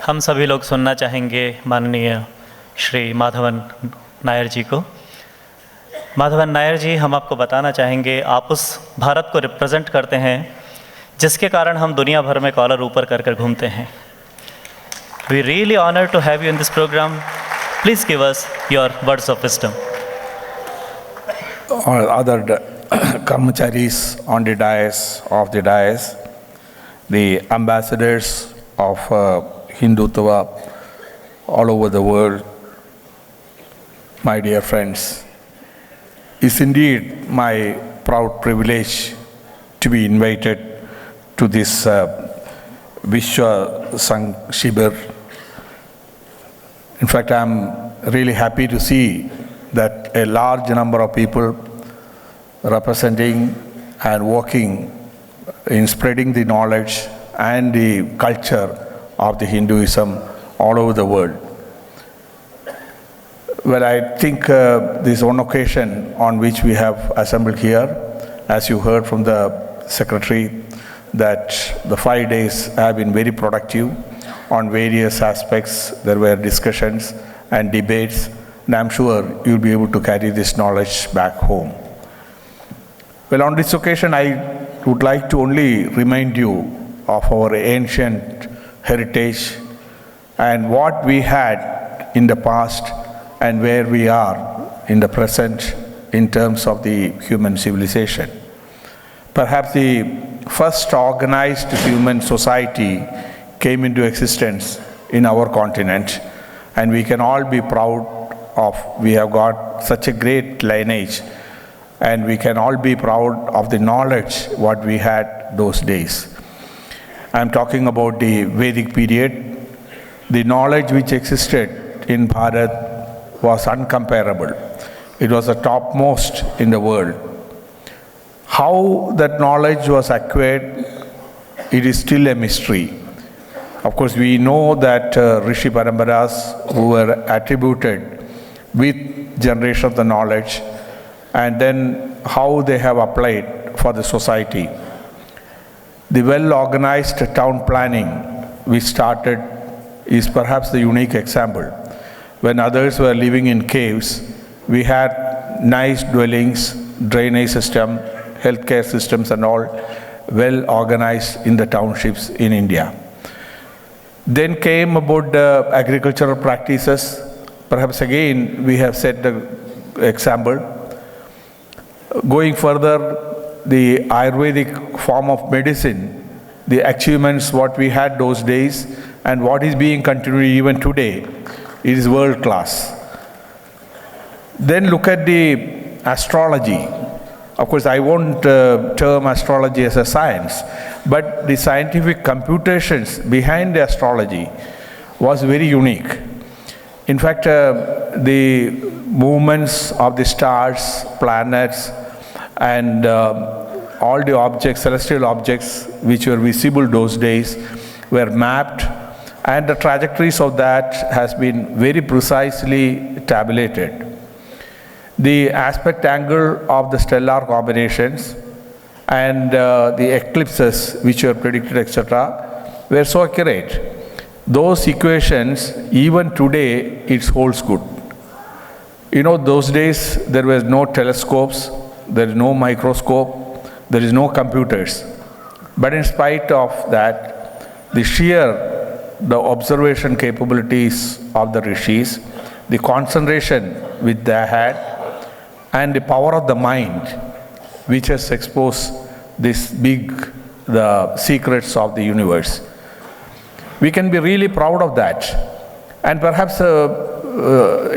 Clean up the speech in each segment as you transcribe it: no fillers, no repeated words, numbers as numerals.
हम सभी लोग सुनना चाहेंगे माननीय श्री माधवन नायर जी को। माधवन नायर जी, हम आपको बताना चाहेंगे, आप उस भारत को रिप्रेजेंट करते हैं जिसके कारण हम दुनिया भर में कॉलर ऊपर कर कर घूमते हैं। We really honour to have you in this programme. Please give us your words of wisdom. Or other karmacharis on the dais, the ambassadors of Hindutva all over the world, my dear friends, it's indeed my proud privilege to be invited to this Vishwa Sangh Shibir. In fact, I'm really happy to see that a large number of people representing and working in spreading the knowledge and the culture of the Hinduism all over the world. Well, I think this is one occasion on which we have assembled here, as you heard from the Secretary, that the 5 days have been very productive on various aspects. There were discussions and debates, and I'm sure you'll be able to carry this knowledge back home. Well, on this occasion, I would like to only remind you of our ancient heritage and what we had in the past and where we are in the present in terms of the human civilization. Perhaps the first organized human society came into existence in our continent, and we can all be proud of, we have got such a great lineage, and we can all be proud of the knowledge what we had those days. I'm talking about the Vedic period. The knowledge which existed in Bharat was uncomparable. It was the topmost in the world. How that knowledge was acquired, it is still a mystery. Of course, we know that Rishi Paramparas who were attributed with generation of the knowledge, and then how they have applied for the society. The well-organized town planning which started is perhaps the unique example. When others were living in caves, we had nice dwellings, drainage system, healthcare systems and all well organized in the townships in India. Then came about the agricultural practices. Perhaps again we have set the example. Going further, the Ayurvedic form of medicine, the achievements what we had those days and what is being continued even today, it is world class. Then look at the astrology. Of course, I won't term astrology as a science, but the scientific computations behind the astrology was very unique. In fact, the movements of the stars, planets, and all the objects, celestial objects which were visible those days were mapped, and the trajectories of that has been very precisely tabulated. The aspect angle of the stellar combinations and the eclipses which were predicted, etc., were so accurate. Those equations, even today, it holds good. You know, those days there was no telescopes, there is no microscope, there is no computers. But in spite of that, the observation capabilities of the rishis, the concentration which they had, and the power of the mind which has exposed the secrets of the universe. We can be really proud of that. And perhaps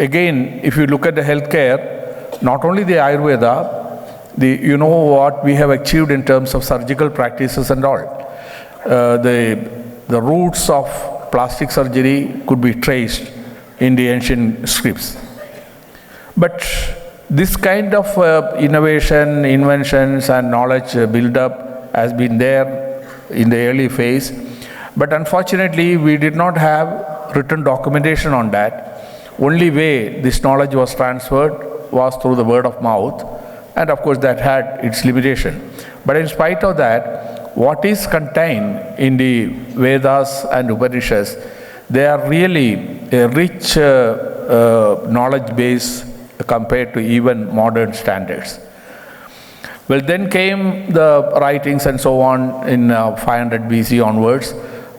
again, if you look at the healthcare, not only the Ayurveda, you know what we have achieved in terms of surgical practices and all. The roots of plastic surgery could be traced in the ancient scripts. But this kind of innovation, inventions and knowledge build-up has been there in the early phase. But unfortunately, we did not have written documentation on that. Only way this knowledge was transferred was through the word of mouth. And of course, that had its limitation. But in spite of that, what is contained in the Vedas and Upanishads, They are really a rich knowledge base compared to even modern standards. Well, then came the writings and so on in 500 BC onwards,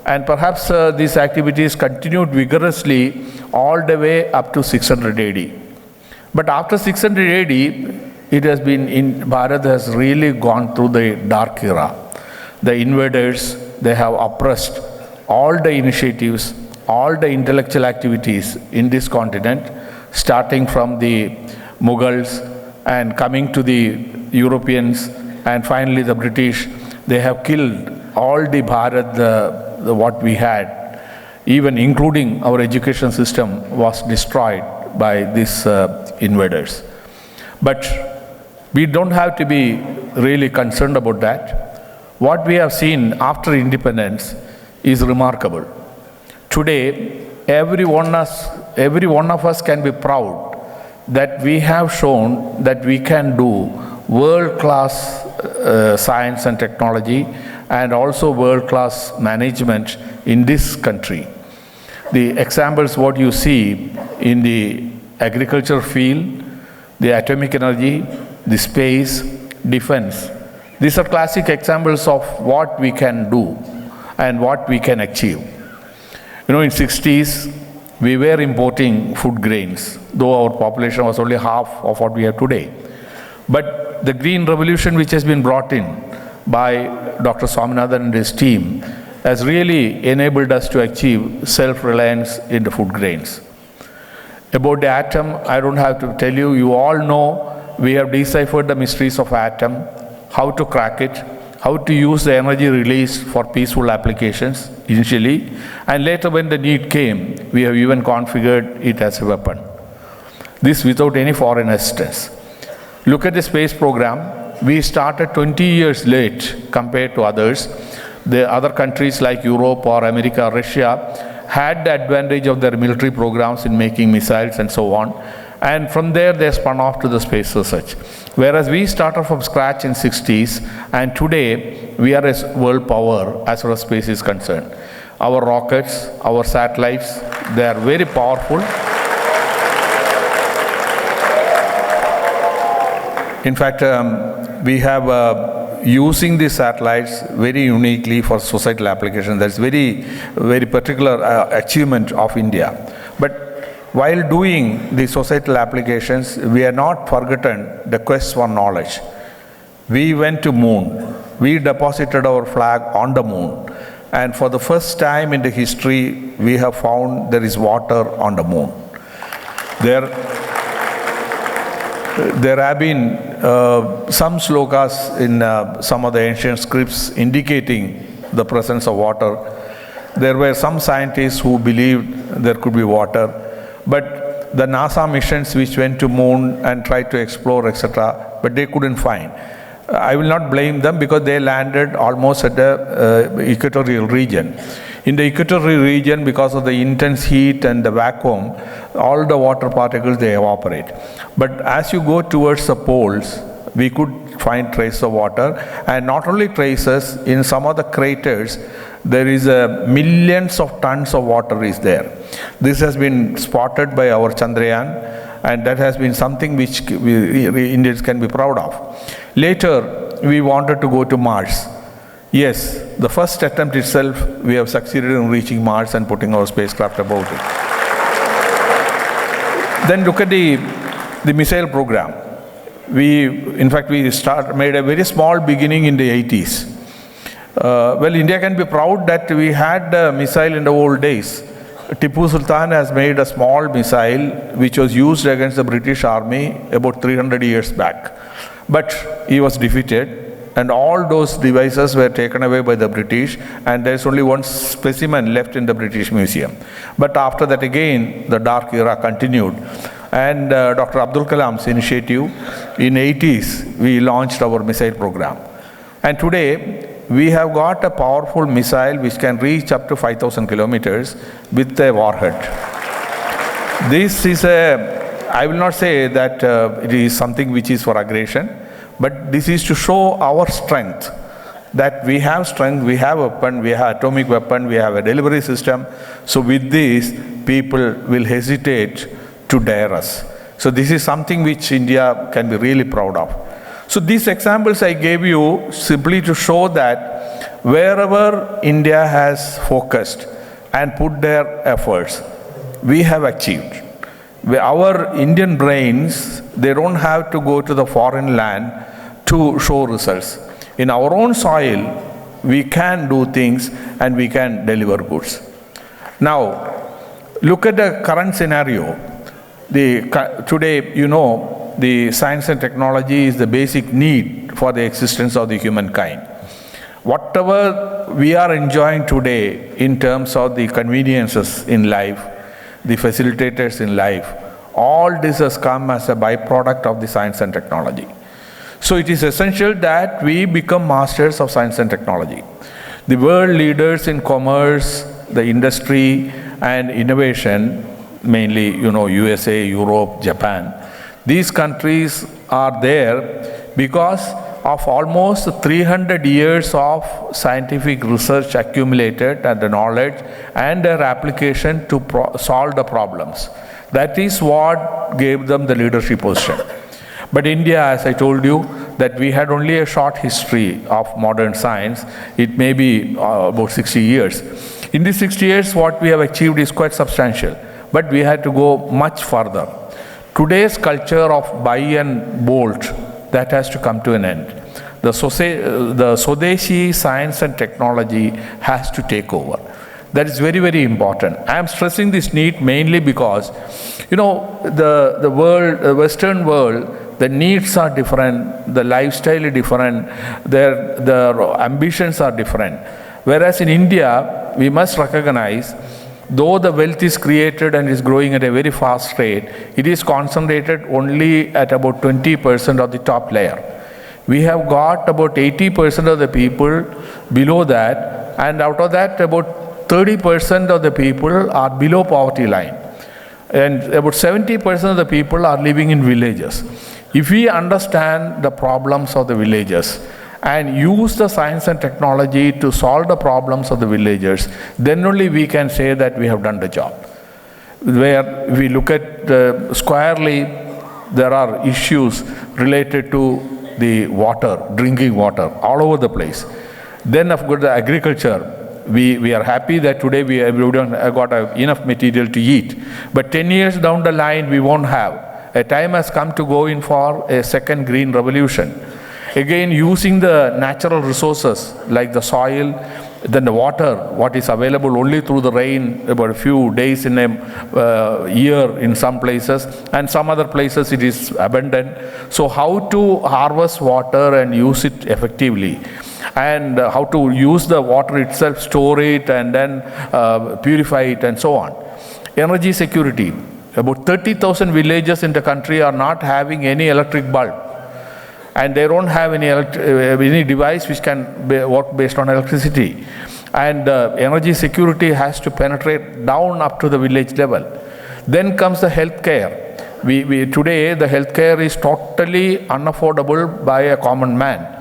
and perhaps these activities continued vigorously all the way up to 600 AD. But after 600 AD, it has been Bharat has really gone through the dark era. The invaders, they have oppressed all the initiatives, all the intellectual activities in this continent, starting from the Mughals and coming to the Europeans and finally the British. They have killed all the Bharat, what we had, even including our education system was destroyed by these invaders. But we don't have to be really concerned about that. What we have seen after independence is remarkable. Today, every one of us can be proud that we have shown that we can do world-class science and technology and also world-class management in this country. The examples what you see in the agriculture field, the atomic energy, the space, defense, these are classic examples of what we can do and what we can achieve. You know, in 60s, we were importing food grains, though our population was only half of what we have today. But the green revolution which has been brought in by Dr. Swaminathan and his team has really enabled us to achieve self-reliance in the food grains. About the atom, I don't have to tell you, you all know we have deciphered the mysteries of atom, how to crack it, how to use the energy released for peaceful applications initially, and later when the need came, we have even configured it as a weapon. This without any foreign assistance. Look at the space program. We started 20 years late compared to others. The other countries like Europe or America, Russia had the advantage of their military programs in making missiles and so on. And from there they spun off to the space research. Whereas we started from scratch in 60s, and today we are a world power as far as space is concerned. Our rockets, our satellites, they are very powerful. In fact, we have using these satellites very uniquely for societal application. That's very, very particular achievement of India. But while doing the societal applications, we have not forgotten the quest for knowledge. We went to moon. We deposited our flag on the moon. And for the first time in the history, we have found there is water on the moon. There have been some slokas in some of the ancient scripts indicating the presence of water. There were some scientists who believed there could be water. But the NASA missions which went to moon and tried to explore, etc., but they couldn't find. I will not blame them because they landed almost at the equatorial region. In the equatorial region, because of the intense heat and the vacuum, all the water particles, they evaporate. But as you go towards the poles, we could find traces of water, and not only traces, in some of the craters, there is millions of tons of water is there. This has been spotted by our Chandrayaan, and that has been something which we Indians can be proud of. Later, we wanted to go to Mars. Yes, the first attempt itself, we have succeeded in reaching Mars and putting our spacecraft above it. Then look at the missile program. In fact, we made a very small beginning in the 80s. Well, India can be proud that we had a missile in the old days. Tipu Sultan has made a small missile which was used against the British Army about 300 years back. But he was defeated, and all those devices were taken away by the British, and there's only one specimen left in the British Museum. But after that again, the dark era continued. And Dr. Abdul Kalam's initiative, in 80s, we launched our missile program. And today, we have got a powerful missile which can reach up to 5,000 kilometers with a warhead. This is I will not say that it is something which is for aggression, but this is to show our strength, that we have strength, we have weapon, we have atomic weapon, we have a delivery system. So with this, people will hesitate to dare us. So this is something which India can be really proud of. So these examples I gave you simply to show that wherever India has focused and put their efforts, we have achieved. Our Indian brains, they don't have to go to the foreign land to show results. In our own soil, we can do things and we can deliver goods. Now, look at the current scenario. Today, you know, the science and technology is the basic need for the existence of the humankind. Whatever we are enjoying today in terms of the conveniences in life, the facilitators in life, all this has come as a byproduct of the science and technology. So it is essential that we become masters of science and technology. The world leaders in commerce, the industry and innovation, mainly, you know, USA, Europe, Japan, these countries are there because of almost 300 years of scientific research accumulated and the knowledge and their application to solve the problems. That is what gave them the leadership position. But India, as I told you, that we had only a short history of modern science. It may be about 60 years. In these 60 years, what we have achieved is quite substantial. But we had to go much further. Today's culture of buy and bolt, that has to come to an end. The Swadeshi science and technology has to take over. That is very, very important. I am stressing this need mainly because, you know, the world, the Western world, the needs are different, the lifestyle is different, their ambitions are different. Whereas in India, we must recognize, though the wealth is created and is growing at a very fast rate, it is concentrated only at about 20% of the top layer. We have got about 80% of the people below that, and out of that, about 30% of the people are below poverty line. And about 70% of the people are living in villages. If we understand the problems of the villagers and use the science and technology to solve the problems of the villagers, then only we can say that we have done the job. Where we look at squarely, there are issues related to the water, drinking water, all over the place. Then of course the agriculture, we are happy that today we have got enough material to eat. But 10 years down the line, we won't have. A time has come to go in for a second green revolution. Again, using the natural resources like the soil, then the water, what is available only through the rain, about a few days in a year in some places, and some other places it is abundant. So how to harvest water and use it effectively, and how to use the water itself, store it, and then purify it, and so on. Energy security. About 30,000 villages in the country are not having any electric bulb, and they don't have any device which can work based on electricity. And energy security has to penetrate down up to the village level. Then comes the healthcare. Today the healthcare is totally unaffordable by a common man.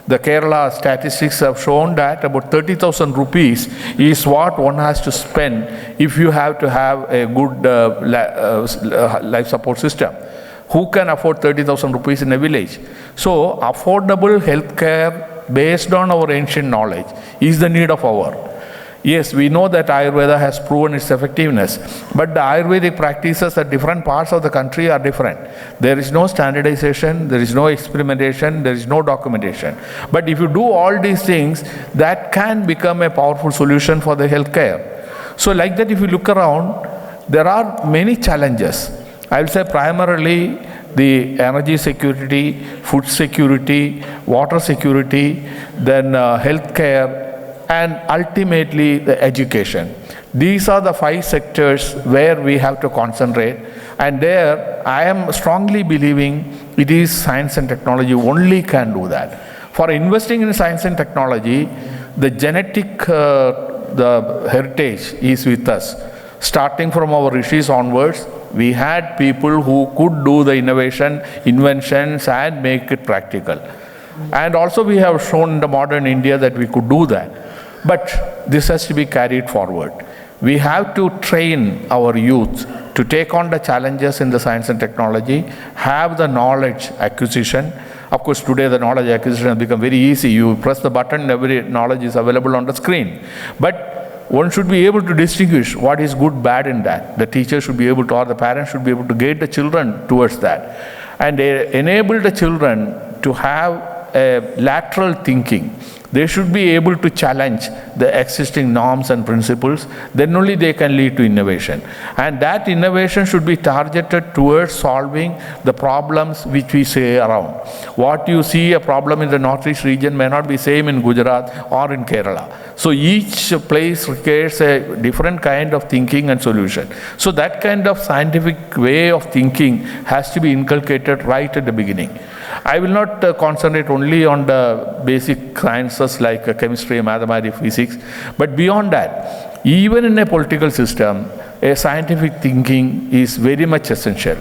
The Kerala statistics have shown that about 30,000 rupees is what one has to spend if you have to have a good life support system. Who can afford 30,000 rupees in a village? So affordable healthcare based on our ancient knowledge is the need of our. Yes, we know that Ayurveda has proven its effectiveness, but the Ayurvedic practices at different parts of the country are different. There is no standardization, there is no experimentation, there is no documentation. But if you do all these things, that can become a powerful solution for the healthcare. So like that, if you look around, there are many challenges. I will say primarily the energy security, food security, water security, then healthcare, and ultimately the education. These are the 5 sectors where we have to concentrate, and there I am strongly believing it is science and technology only can do that. For investing in science and technology, the genetic the heritage is with us. Starting from our rishis onwards, we had people who could do the inventions and make it practical. And also we have shown in the modern India that we could do that. But this has to be carried forward. We have to train our youth to take on the challenges in the science and technology, have the knowledge acquisition. Of course, today the knowledge acquisition has become very easy. You press the button, every knowledge is available on the screen. But one should be able to distinguish what is good, bad in that. The teacher should be able to, or the parents should be able to guide the children towards that. And enable the children to have a lateral thinking. They should be able to challenge the existing norms and principles. Then only they can lead to innovation. And that innovation should be targeted towards solving the problems which we see around. What you see a problem in the Northeast region may not be same in Gujarat or in Kerala. So each place requires a different kind of thinking and solution. So that kind of scientific way of thinking has to be inculcated right at the beginning. I will not concentrate only on the basic sciences like chemistry, mathematics, physics, but beyond that, even in a political system, a scientific thinking is very much essential.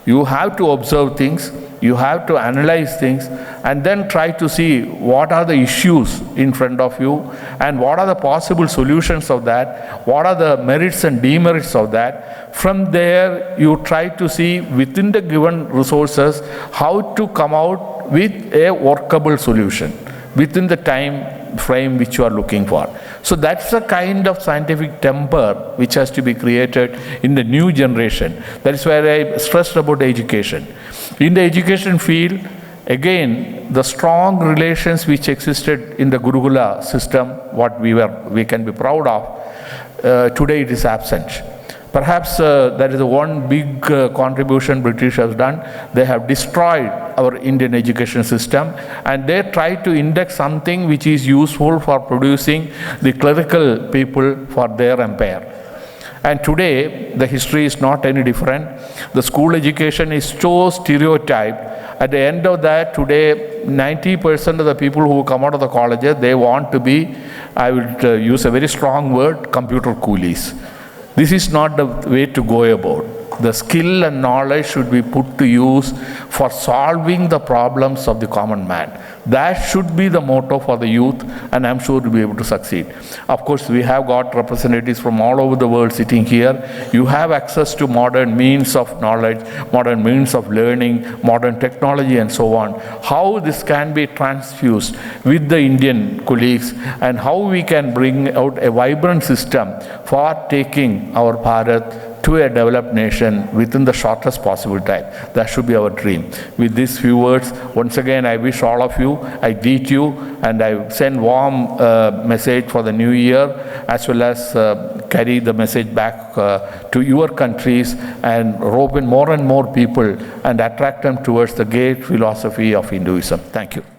You have to observe things, you have to analyze things, and then try to see what are the issues in front of you, and what are the possible solutions of that, what are the merits and demerits of that. From there, you try to see within the given resources how to come out with a workable solution within the time frame which you are looking for. So that's the kind of scientific temper which has to be created in the new generation. That is where I stressed about education. In the education field, again, the strong relations which existed in the Gurukula system, what we can be proud of, today it is absent. Perhaps that is one big contribution British has done. They have destroyed our Indian education system, and they try to index something which is useful for producing the clerical people for their empire. And today, the history is not any different. The school education is so stereotyped. At the end of that, today, 90% of the people who come out of the colleges, they want to be, I would use a very strong word, computer coolies. This is not the way to go about. The skill and knowledge should be put to use for solving the problems of the common man. That should be the motto for the youth, and I'm sure to be able to succeed. Of course, we have got representatives from all over the world sitting here. You have access to modern means of knowledge, modern means of learning, modern technology, and so on. How this can be transfused with the Indian colleagues, and how we can bring out a vibrant system for taking our Bharat to a developed nation within the shortest possible time. That should be our dream. With these few words, once again, I wish all of you, I greet you, and I send warm message for the new year, as well as carry the message back to your countries and rope in more and more people and attract them towards the great philosophy of Hinduism. Thank you.